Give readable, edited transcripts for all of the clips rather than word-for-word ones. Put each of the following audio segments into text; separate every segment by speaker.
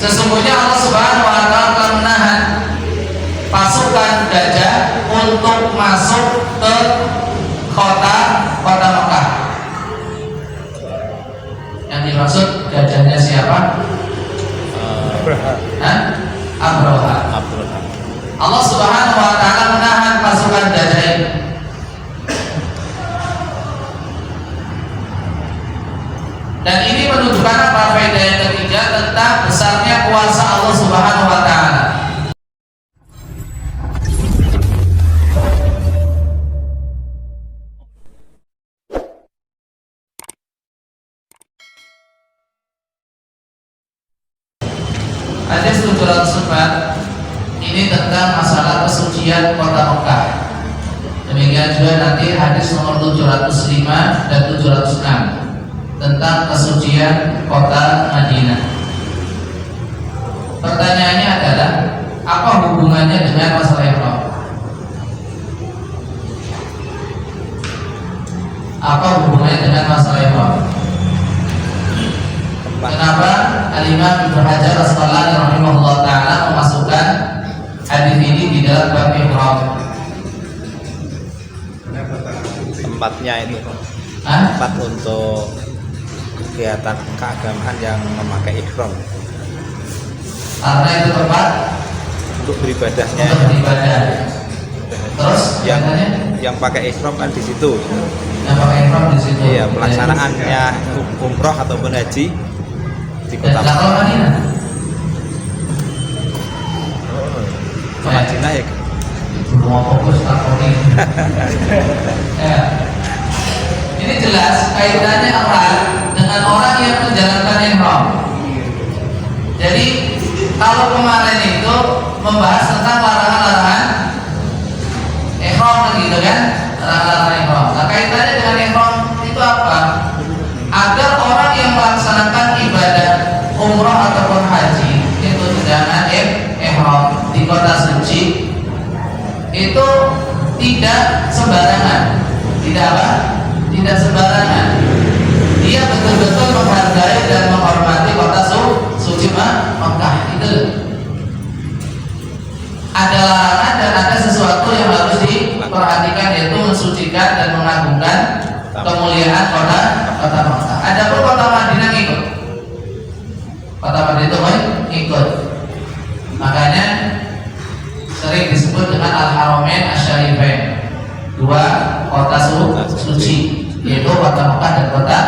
Speaker 1: Sesungguhnya Allah Subhanahu wa taala telah menahan pasukan gajah untuk masuk ke kota Mekah. Yang dimaksud gajahnya siapa? Abraha. Allah Subhanahu wa taala menahan pasukan gajah ini. Dan ini menunjukkan apa? Faedah yang ketiga tentang besarnya kuasa Allah Subhanahu wa taala. Hadis 704 ini tentang masalah kesucian kota Mekah. Demikian juga nanti hadis nomor 705 dan 706 tentang kesucian kota Madinah. Pertanyaannya adalah, apa hubungannya dengan masalah ihram? Apa hubungannya dengan masalah ihram? Kenapa Al-Imam Ibnu Hajar Al-Asqalani rahimahullah taala memasukkan hadis ini di dalam bab ihram?
Speaker 2: Tempatnya itu tempat untuk kegiatan keagamaan yang memakai ihram.
Speaker 1: Karena itu tempat
Speaker 2: untuk beribadahnya.
Speaker 1: Untuk beribadah. Terus
Speaker 2: yang pakai ihram kan di situ.
Speaker 1: Yang pakai ihram di situ.
Speaker 2: Iya, pelaksanaannya umroh ataupun haji di kota
Speaker 1: Madinah.
Speaker 2: Ke Madinah ya.
Speaker 1: Belum fokus takoni. Ya. Ini jelas kaitannya erat dengan orang yang menjalankan ihram. Jadi kalau kemarin itu membahas tentang larangan-larangan ihram gitu kan, larangan-larangan ihram. Nah, kaitannya dengan ihram itu apa? Agar orang yang melaksanakan ibadah umroh ataupun haji itu dengan ihram di kota suci itu tidak sembarangan. Tidak apa? Tidak sembarangan. Dia betul-betul menghargai dan menghormati kota suci Mekah. Itu ada larangan dan ada sesuatu yang harus diperhatikan, yaitu mensucikan dan mengagungkan kemuliaan kota Mekah. Adapun kota Madinah ikut. Kota Madinah itu ikut. Makanya sering disebut dengan Al-Haramain Asy-Syarifain, dua kota suci, yaitu kota Mekah dan kota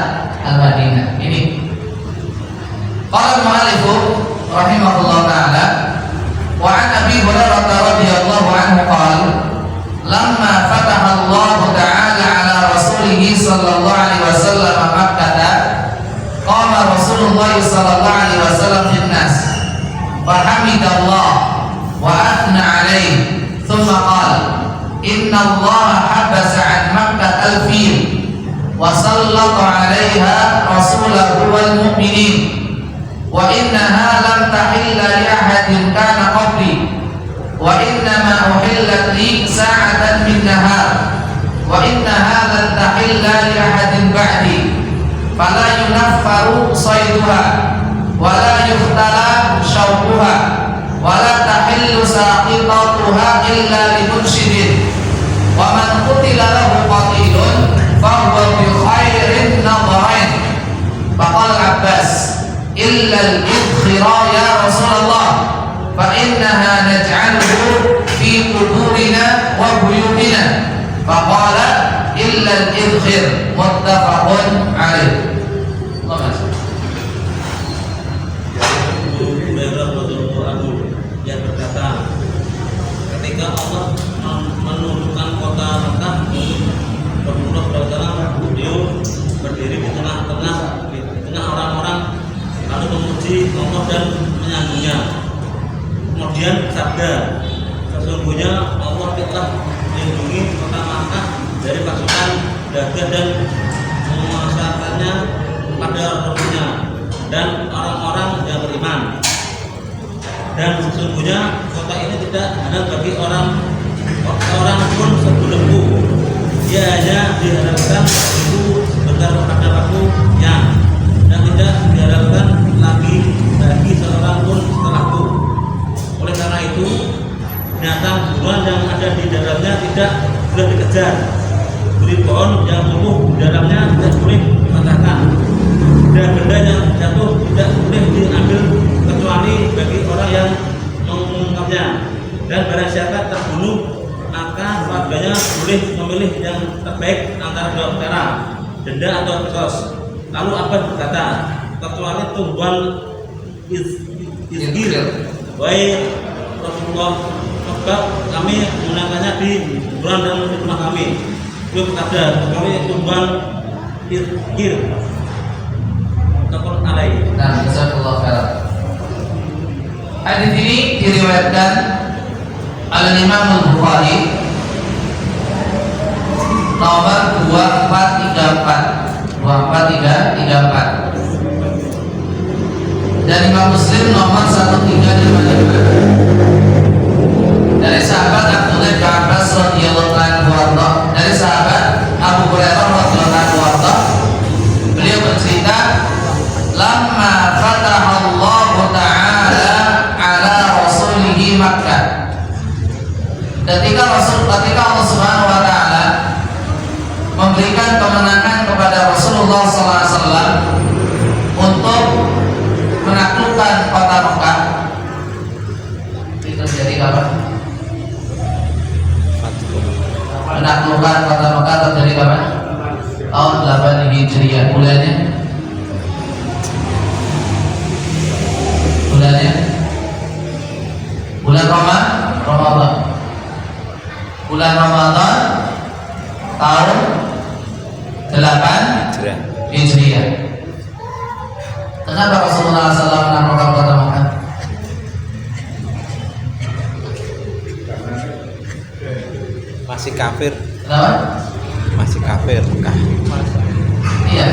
Speaker 1: Al-Madinah. Ini qala al-mu'allif rahimahullah taala wa an Abi Hurairah radhiyallahu anhu qala lamma fataha Allah taala ala rasulih sallallahu alaihi wasallam Makkah qama Rasulullah sallallahu alaihi wasallam fil nas fa hamidallah wa athna alaihi thumma qala inna Allah habasa an Makkah al-fil wa sallata 'alaiha rasulahu wal mu'minin wa innaha lam tahilla li ahadin kana qabli wa innama uhillat li sa'atan min nahar wa innaha lan tahilla li ahadin ba'di fala yunaffaru sayduha wa la yuhtala shawquha wa la tahillu saqitatuha illa li munshidin wa man qutila lahu qatilun fahuwa bi khairin nadharain. Faqala Abbas illa al-idkhira ya Rasulullah fa innaha naj'aluhu fi quburina wa buyutina. Faqala illa al-idkhir muttafaqun alaih.
Speaker 3: Yang berkata, ketika Allah menundukkan kota Mekah berumrah berjalan, beliau berdiri di tengah orang-orang lalu memuji Allah dan menyambungnya. Kemudian sabda, sesungguhnya Allah telah melindungi kota Mekah dari pasukan gagah dan memasarkannya pada Rasulnya dan orang-orang yang beriman. Dan sesungguhnya kota ini tidak ada bagi orang pun sebelumku. Dia hanya diharapkan itu sebentar pada waktunya dan tidak diharapkan lagi bagi seorang pun hajar. Beri pohon yang tumbuh di dalamnya tidak boleh dipatahkan, dan benda yang jatuh tidak boleh diambil kecuali bagi orang yang mengungkapnya. Dan barang siapa terbunuh, maka warganya boleh memilih yang terbaik antara dua perkara, denda atau kisos. Lalu Abbas berkata, kecuali tumbuhan izgir, baik Rasulullah, sebab kami menggunakannya di kuburan dan di rumah kami. Beliau berkata, kecuali tumbuhan izgir. Takut alai.
Speaker 1: Nah, jazakallahu khairan. Hadis ini diriwayatkan oleh Imam Al-Bukhari nomor 2434 dan Imam Muslim nomor 1355 dari sahabat Abdullah bin Abbas radhiyallahu anhu, dari sahabat Abu Hurairah radhiyallahu anhu, beliau bercerita, lamma fatahallahu ta'ala ala rasulihi Makkah, ketika Allah Subhanahu wa taala memberikan kemenangan kepada Rasulullah SAW untuk menaklukkan kota Mekah. Itu terjadi kapan? Menaklukkan kota Mekah terjadi kapan? Tahun 8 Hijriah. Bulannya bulan Ramadan. Bulan Ramadan tahun 8 Hijriah. Kenapa Rasulullah SAW menaklukkan kota Mekah?
Speaker 2: Masih kafir.
Speaker 1: Kenapa?
Speaker 2: Masih kafir Mekah.
Speaker 1: Iya.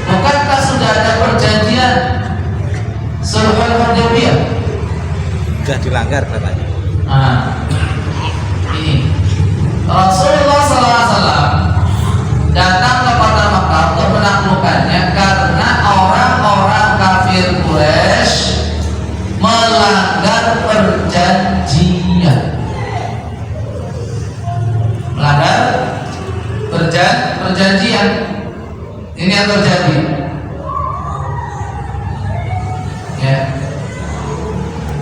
Speaker 1: Bukankah sudah ada perjanjian Sulhul Hudaybiyah?
Speaker 2: Sudah dilanggar katanya.
Speaker 1: Nah, ini Rasulullah SAW datang ke kota Mekah untuk menaklukkannya karena orang-orang kafir Quraisy melanggar perjanjian. Melanggar perjanjian. Ini yang terjadi. Ya.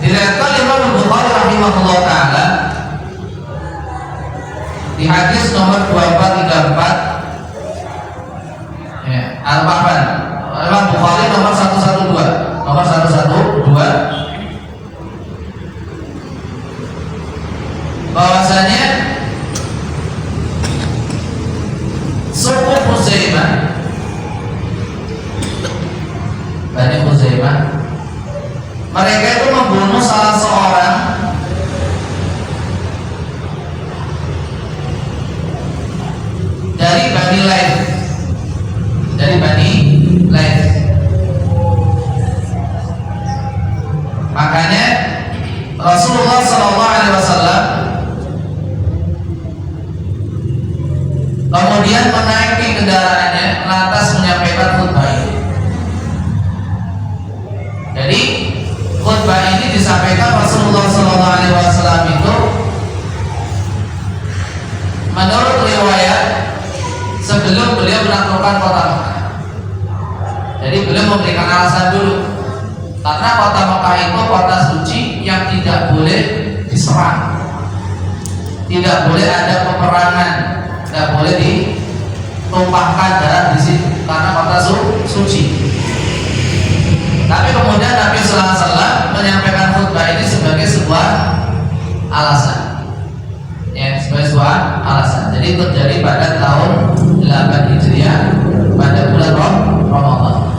Speaker 1: Diriwayatkan Imam Al-Bukhari rahimahullah taala di hadis nomor 2434, ya, Al-Bahban, Imam Bukhari nomor 112, bahwasanya suku Huzaimah, Bani Huzaimah, mereka itu membunuh salah seorang dari Bani Laith, makanya Rasulullah SAW kemudian menaiki kendaraannya lantas menyampaikan khutbah ini. Jadi khutbah ini disampaikan Rasulullah SAW itu menurut riwayat sebelum beliau menaklukkan kota Mekah. Jadi beliau memberikan alasan dulu, karena kota Mekah itu kota suci yang tidak boleh diserang, tidak boleh ada peperangan, tidak boleh ditumpahkan darah di situ karena kota suci. Tapi kemudian Nabi Sallallahu Alaihi Wasallam menyampaikan khutbah ini sebagai sebuah alasan, ya, sebagai sebuah alasan. Jadi terjadi pada tahun 8 Hijriah pada bulan Ramadan.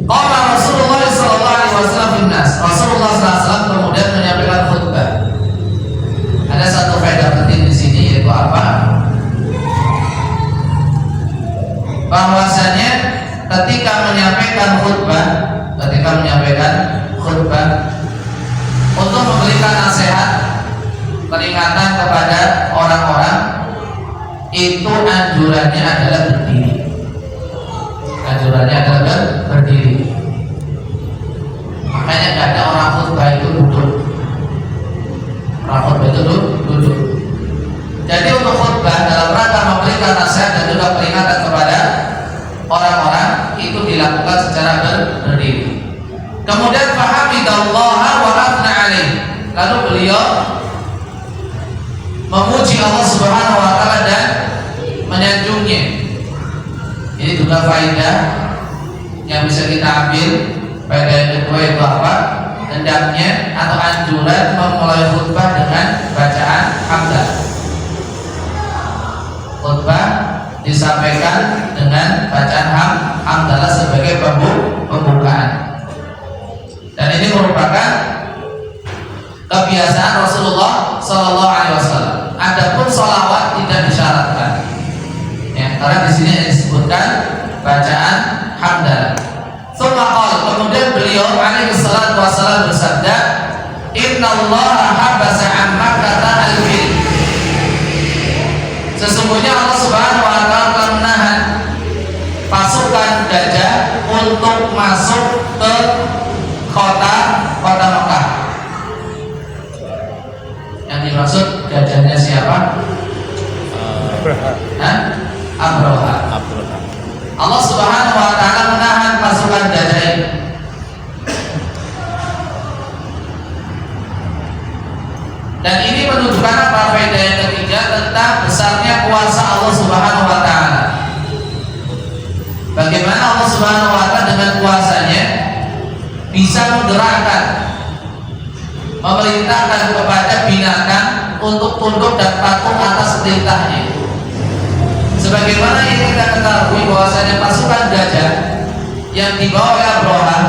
Speaker 1: Qala Rasulullah Sallallahu Alaihi Wasallam Rasulullah SAW kemudian menyampaikan khutbah. Ada satu faedah penting di sini, yaitu apa? Bahwasanya ketika menyampaikan khutbah untuk memberikan nasihat, peringatan kepada orang-orang, itu anjurannya adalah berdiri. Makanya nggak ada orang khutbah itu duduk. Kemudian fahamidallaha wa athna alaih. Lalu beliau memuji Allah Subhanahu wa taala dan menyanjungnya. Ini juga faedah yang bisa kita ambil. Faedah yang kedua itu apa? Hendaknya atau anjuran memulai khutbah dengan bacaan hamdalah. Khutbah disampaikan dengan bacaan hamdalah sebagai pembukaan. Dan ini merupakan kebiasaan Rasulullah Sallallahu Alaihi Wasallam. Adapun sholawat tidak disyaratkan, ya, karena di sini disebutkan bacaan hamdalah. Kemudian beliau alaihi salatu wasallam bersabda, Innallaha habasa an Makkah al-fil. Sesungguhnya Allah Subhanahu wa taala telah menahan pasukan gajah untuk masuk ke kota Mekah. Yang dimaksud gajahnya siapa? Abraha. Allah Subhanahu wa taala menahan pasukan gajah ini. Dan ini menunjukkan apa? Faedah yang ketiga tentang besarnya kuasa Allah Subhanahu wa taala. Bagaimana Allah Subhanahu wa taala dengan kuasanya bisa menggerakkan, memerintahkan kepada binatang untuk tunduk dan patuh atas perintahnya. Sebagaimana yang kita ketahui bahwasanya pasukan gajah yang dibawa oleh Abraha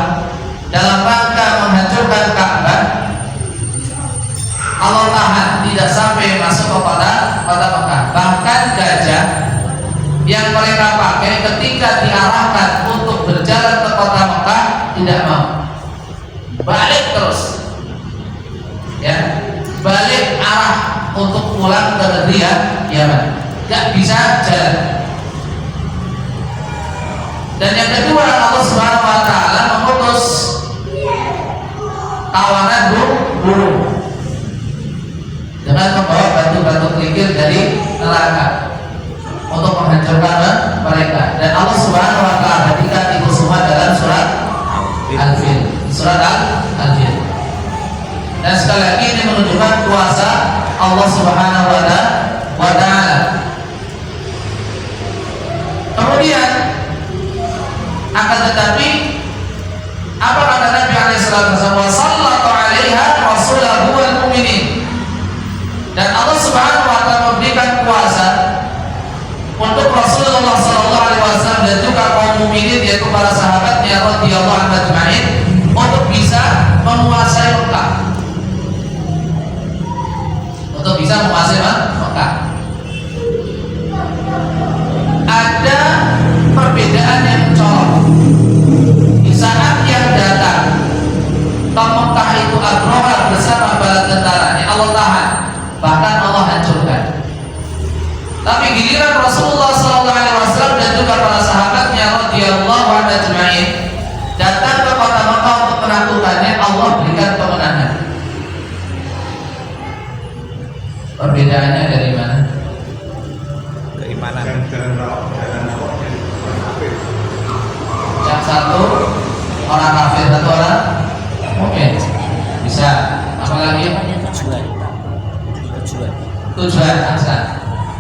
Speaker 1: dalam rangka menghancurkan Ka'bah, Allah tahan tidak sampai masuk ke kota Mekah. Bahkan gajah yang mereka pakai ketika diarahkan untuk berjalan ke kota Mekah tidak mau, balik terus, ya, balik arah untuk pulang ke negeri Yaman, gak bisa jalan. Dan yang kedua, Allah Subhanahu wa taala memutus kawanan burung dengan membawa batu-batu kerikil dari neraka untuk menghancurkan mereka. Dan Allah Subhanahu wa taala perhatikan itu semua dalam surat Al-Fil. Surat Al-Fil. Dan sekali lagi ini menunjukkan kuasa Allah Subhanahu wa taala. Kemudian akan tetapi apa kata Nabi alaihi wasallam? Sallallahu alaiha rasulahu wal mu'minin. Dan Allah Subhanahu wa taala memberikan kuasa untuk Rasulullah sallallahu alaihi wasallam dan juga kaum mukminin, yaitu para sahabatnya radhiyallahu anhum ajma'in, untuk bisa menguasai Mekah. Untuk bisa menguasai Mekah. Ada perbedaan yang mencolok. Di saat yang datang ke Mekah itu Abraha bersama bala tentaranya, Allah tahan, bahkan Allah hancurkan. Tapi giliran Rasulullah SAW dan juga para sahabatnya radhiyallahu anhum ajma'in datang ke kota Mekah untuk menaklukkannya, Allah berikan kemenangan. Perbedaannya dari mana?
Speaker 2: Keimanan.
Speaker 1: Yang satu orang kafir, satu orang mukmin. Bisa. Apalagi? Tujuan asal.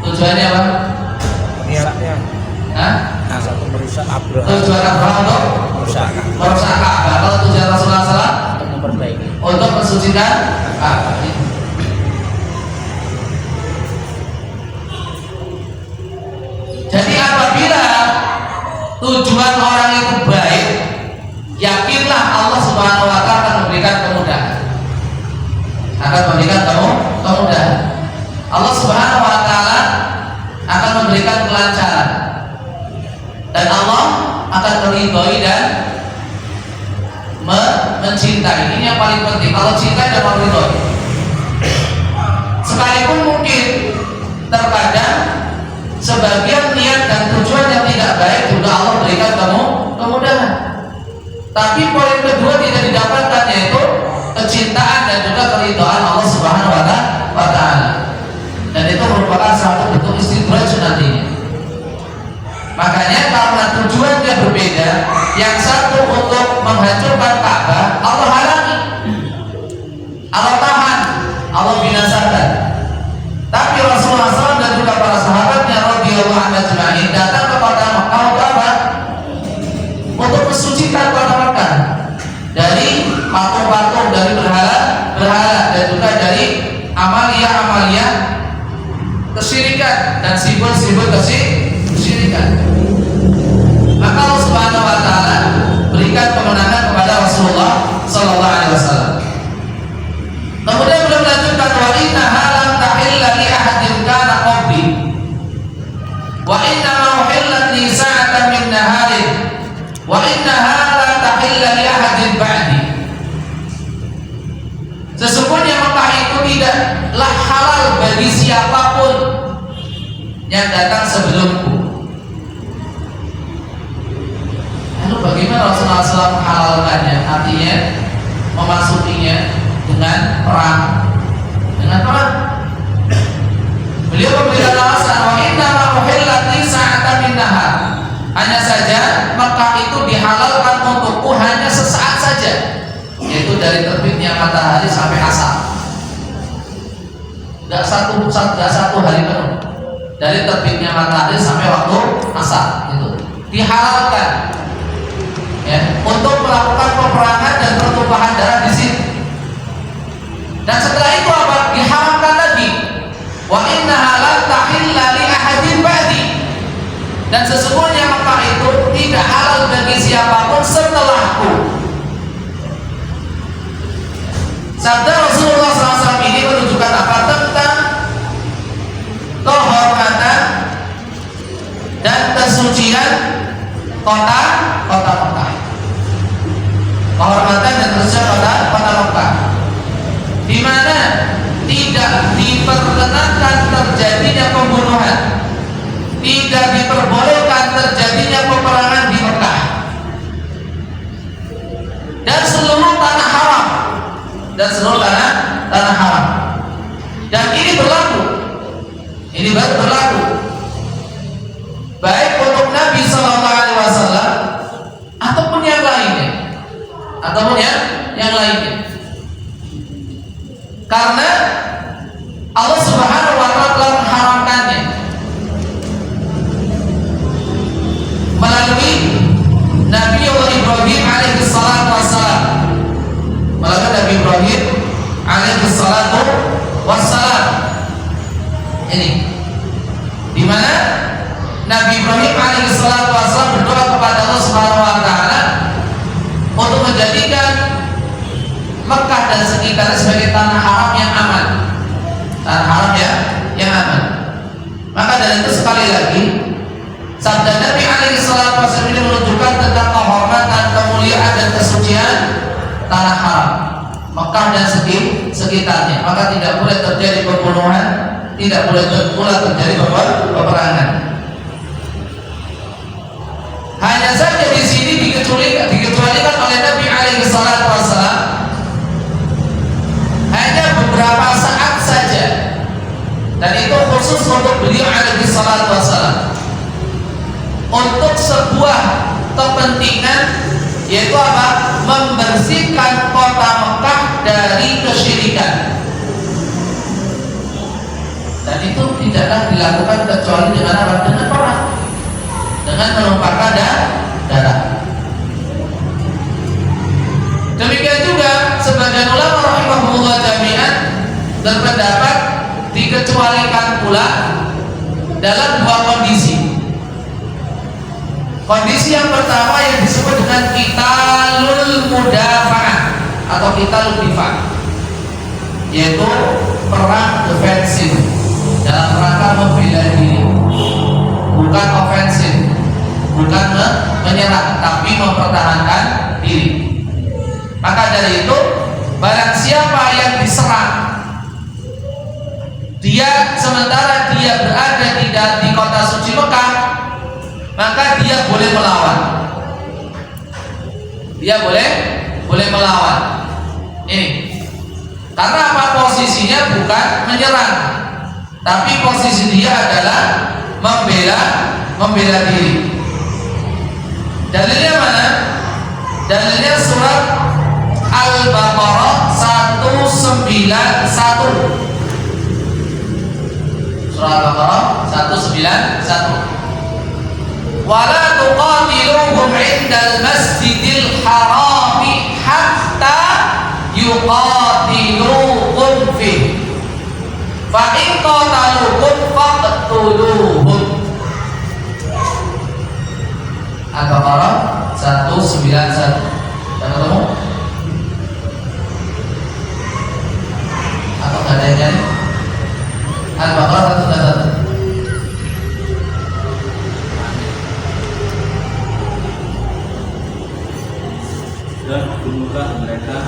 Speaker 1: Tujuannya apa?
Speaker 2: Niatnya.
Speaker 1: Hah?
Speaker 2: Satu merusak Abraha.
Speaker 1: Tujuan Abraha untuk merusak Ka'bah. Kalau tujuan Rasulullah SAW
Speaker 2: Untuk memperbaiki.
Speaker 1: untuk mensucikan Ka'bah. Jadi apabila tujuan orang itu baik, yakinlah Allah Subhanahu wa taala akan memberikan kemudahan. Akan memberikan kemudahan. Allah Subhanahu wa taala akan memberikan kelancaran. Dan Allah akan meridhoi dan mencintai. Ini yang paling penting. Allah cinta dan meridhoi. Sekalipun mungkin terkadang sebagian niat dan tujuan yang tidak baik juga Allah berikan kemudahan. Tapi poin kedua tidak didapatkan, yaitu kecintaan dan juga keridhaan Allah Subhanahu wa taala. Dan itu merupakan satu bentuk istidraj nantinya. Makanya karena tujuannya berbeda, yang satu untuk menghancurkan Ka'bah, patung-patung, dari berhala, dan juga dari amalia-amalia kesyirikan dan simbol-simbol kesyirikan. Maka Allah Subhanahu wa taala berikan kemenangan kepada Rasulullah sallallahu alaihi wasallam. Kemudian beliau melanjutkan, wa innaha lam tahilla li ahadin kana qabli wa inna ma uhillat li sa'atan min naharin wa innaha lam tahilla li ahadin ba'di. Sesungguhnya Mekah itu tidaklah halal bagi siapapun yang datang sebelumku. Lalu bagaimana Rasulullah SAW menghalalkannya? Artinya memasukinya dengan perang. Beliau memberikan alasan, wa inna ma uhillat li sa'atan min nahar. Hanya saja Mekah itu dihalalkan untukku hanya sesaat saja, yaitu dari terbitnya matahari sampai asar. Tidak satu hari penuh, dari terbitnya matahari sampai waktu asar itu dihalalkan, ya, untuk melakukan peperangan dan pertumpahan darah di sini. Dan setelah itu apa? Diharamkan lagi. Wa innaha la tahilla li ahadin ba'di. Dan sesungguhnya Mekah itu tidak halal bagi siapapun setelahku. Sabda Rasulullah SAW ini menunjukkan apa? Tentang kehormatan dan kesucian kota Mekah. Kehormatan dan kesucian kota Mekah, di mana tidak diperkenankan terjadinya pembunuhan, tidak diperbolehkan terjadinya peperangan di Mekah, dan seluruh tanah haram, dan ini berlaku baik untuk Nabi Sallallahu Alaihi Wasallam ataupun yang lainnya, karena Allah Subhanahu wa taala telah mengharamkannya melalui Nabi Ibrahim alaihi salatu wassalam. Ini di mana Nabi Ibrahim alaihi salatu wassalam berdoa kepada Allah Subhanahu wa taala untuk menjadikan Mekah dan sekitarnya sebagai tanah haram yang aman. Maka dari itu sekali lagi sabda Nabi alaihi salatu wasallam ini menunjukkan tentang kehormatan, kemuliaan dan kesucian tanah haram Mekah dan sekitarnya. Maka tidak boleh terjadi pembunuhan, tidak boleh pula terjadi peperangan. Hanya saja di sini dikecualikan oleh Nabi alaihi salatu wasallam hanya beberapa saat saja, dan itu khusus untuk beliau alaihi salatu wasallam, untuk sebuah kepentingan, yaitu apa? Membersihkan kota Mekah dari kesyirikan. Dan itu tidaklah dilakukan kecuali dengan apa? Dengan perang, dengan menumpahkan darah. Demikian juga sebagian ulama rahimahumullah jami'an berpendapat dikecualikan pula dalam dua kondisi. Kondisi yang pertama yang disebut dengan qitalul mudafa'ah atau qitalul difa', yaitu perang defensif dalam rangka membela diri, bukan ofensif, bukan menyerang, tapi mempertahankan diri. Maka dari itu barang siapa yang diserang, sementara dia berada di kota suci Mekah, maka dia boleh melawan. Boleh melawan. Ini karena apa? Posisinya bukan menyerang, tapi posisi dia adalah membela diri. Dalilnya mana? Dalilnya surat Al-Baqarah 191. Surah Al-Baqarah 191. Wala tuqatiluhum 'indal masjidil harami hatta yuqatilukum fi fa in qatalukum faqtuluhum. Al-Baqarah 191. Sudah ketemu? Atau nggak ada yang nyari? Al-Baqarah 191.
Speaker 3: Dan bunuhlah mereka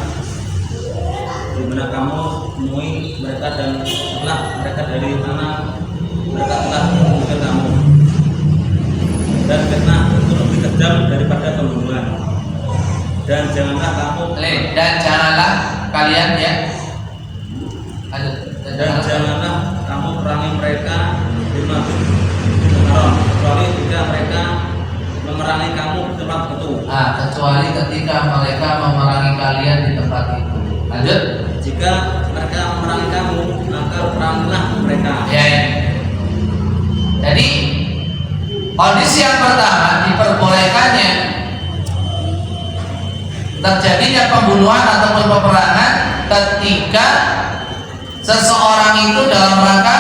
Speaker 3: di mana kamu temui mereka, dan setelah mereka dari mana mereka telah menemukan kamu, dan fitnah itu lebih kejam daripada pembunuhan. Dan janganlah kamu
Speaker 1: Dan janganlah kalian ya.
Speaker 3: dan janganlah kamu perangi mereka di Masjidil Haram, kecuali jika mereka memerangi kamu di tempat itu.
Speaker 1: Kecuali ketika mereka memerangi kalian di tempat itu. Lanjut.
Speaker 3: Jika mereka memerangi kamu, maka perangilah mereka.
Speaker 1: Ya. Jadi kondisi yang pertama, diperbolehkannya terjadinya pembunuhan ataupun peperangan ketika seseorang itu dalam rangka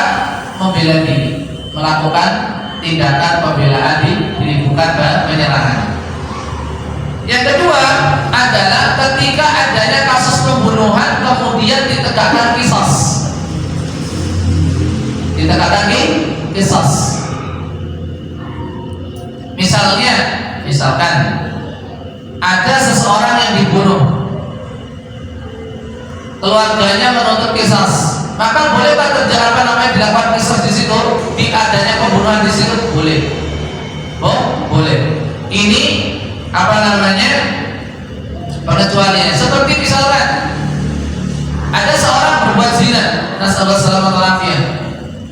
Speaker 1: membela diri, melakukan tindakan pembelaan diri, bukan penyerangan. Yang kedua adalah ketika adanya kasus pembunuhan kemudian ditegakkan qisas. Misalkan ada seseorang yang dibunuh, keluarganya menuntut qisas, maka bolehkah dilakukan qisas di situ? Di adanya pembunuhan di situ boleh. Boleh. Ini pengecualiannya. Seperti misalkan ada seorang berbuat zina, nasallallahu alaihi wasallam,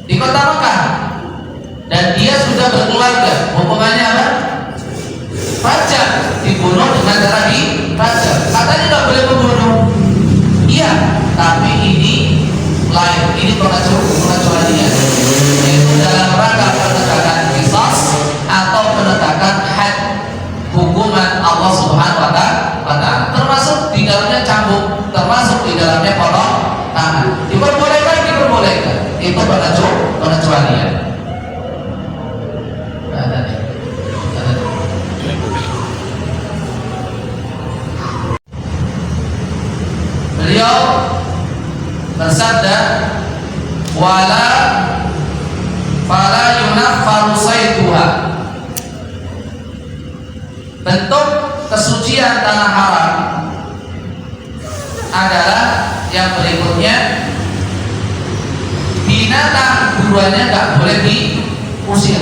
Speaker 1: di kota Mekah, dan dia sudah berkeluarga, hukumannya apa? Rajam, dibunuh dengan cara dirajam. Katanya nggak boleh membunuh. Iya, tapi ini lain. Ini pengecualian, yaitu dalam rangka penegakan qisas atau penegakan had, hukuman Allah Subhanahu wa Ta'ala, termasuk di dalamnya cambuk, termasuk di dalamnya potong tangan. Diperbolehkan. Itu pengecualian. Beliau bersabda, wala fala yunaffaru saytuha. Bentuk kesucian tanah haram adalah yang berikutnya: binatang buruannya nggak boleh diusir,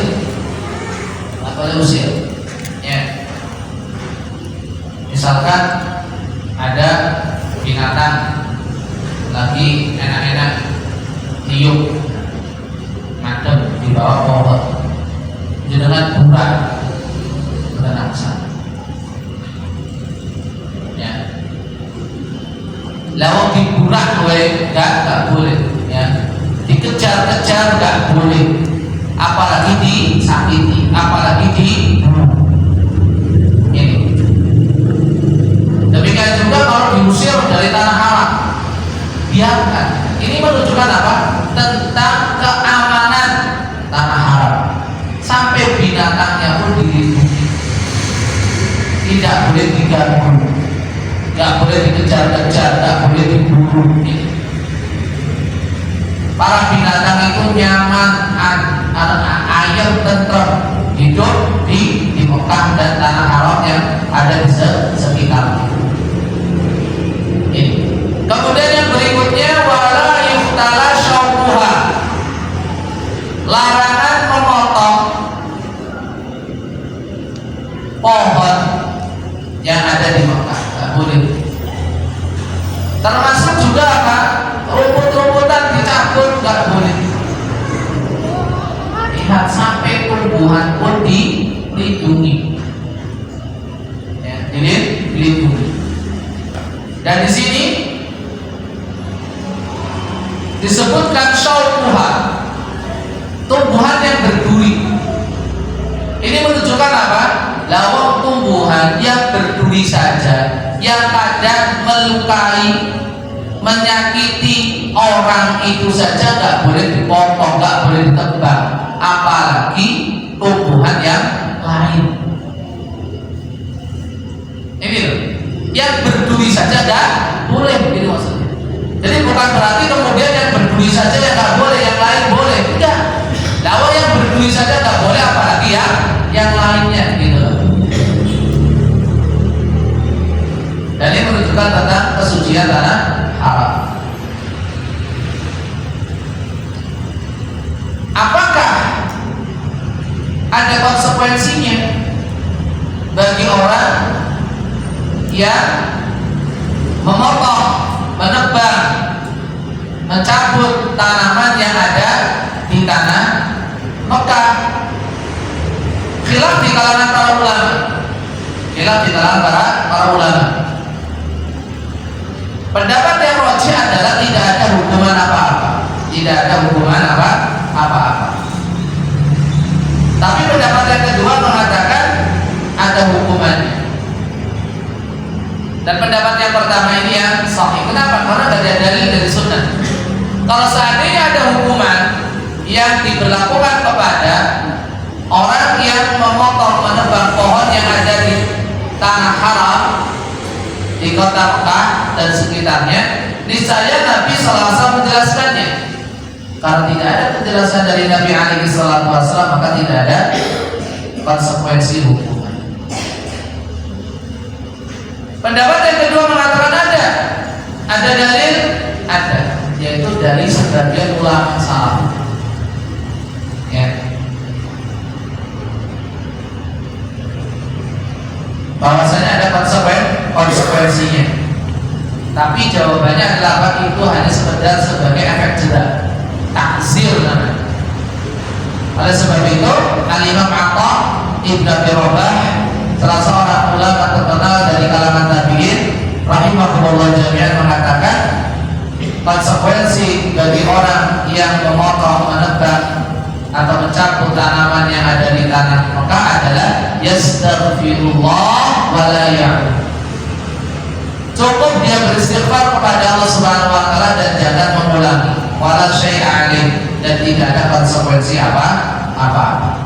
Speaker 1: nggak boleh usir. Ya. Misalkan ada binatang lagi enak-enak niup ngadem di bawah pohon, jenengan burak berenang sana. Ya. Lalu diburak nggak boleh. Ya. Dikejar-kejar nggak boleh, apalagi disakiti, apalagi dibunuh. Ini. Demikian juga kalau diusir dari tanah haram, biarkan. Ini menunjukkan apa? Tentang keamanan tanah haram. Sampai binatangnya pun dilindungi, tidak boleh diganggu, nggak boleh dikejar-kejar, nggak boleh diburu. Para binatang itu nyaman, ayam, tentrem, hidup di Mekah dan tanah haram yang ada di sekitar. Ini. Kemudian yang berikutnya, wala yuftala syauquha, larangan memotong pohon yang ada di Mekah, nggak boleh. Termasuk juga apa? Rumput-rumputan dicabut, nggak boleh. Lihat, sampai tumbuhan pun dilindungi. Ya, dilindungi. Dan di sini disebutkan syauquha, tumbuhan yang berduri. Ini menunjukkan apa? Lawang tumbuhan yang berduri saja, yang kadang melukai menyakiti orang itu saja nggak boleh dipotong, nggak boleh ditebang, apalagi tumbuhan yang lain. Ini loh, yang berduri saja nggak boleh, ini maksudnya. Jadi bukan berarti kemudian yang berduri saja yang nggak boleh, yang lain boleh, enggak. Lawan yang berduri saja nggak boleh, apalagi yang lainnya, gitu loh. Dan ini menunjukkan tentang kesucian tanah haram. Apakah ada konsekuensinya bagi orang yang memotong, menebang, mencabut tanaman yang ada di tanah Mekah? Khilaf di kalangan para ulama. Khilaf di kalangan para ulama. Pendapat yang rajih adalah tidak ada hukuman apa-apa. Tidak ada hukuman apa-apa. Tapi pendapat yang kedua mengatakan ada hukumannya. Dan pendapat yang pertama ini yang sahih. Kenapa? Karena tidak ada dalil dari sunnah. Kalau seandainya ada hukuman yang diberlakukan kepada orang yang memotong, menebang pohon yang ada di tanah haram di kota Mekah dan sekitarnya, niscaya Nabi SAW menjelaskannya. Karena tidak ada penjelasan dari Nabi SAW, maka tidak ada konsekuensi hukuman. Pendapat yang kedua mengatakan ada dalil, ada, yaitu dari sebagian ulama salaf. Ya. Bahwasanya ada konsekuensinya. Tapi jawabannya adalah apa? Itu hanya sekedar sebagai efek jerah, takzir namanya. Oleh sebab itu, Al-Imam Atha Ibn Abi Rabah, salah seorang ulama terkenal dari kalangan tabi'in, rahimahullah jami'an, mengatakan konsekuensi bagi orang yang memotong, menebang atau mencabut tanaman yang ada di tanah Mekah adalah yastaghfirullah wa la ya'ud. Cukup dia beristighfar kepada Allah Subhanahu wa taala dan jangan mengulangi, wala syai'a alaih, dan tidak ada konsekuensi apa-apa.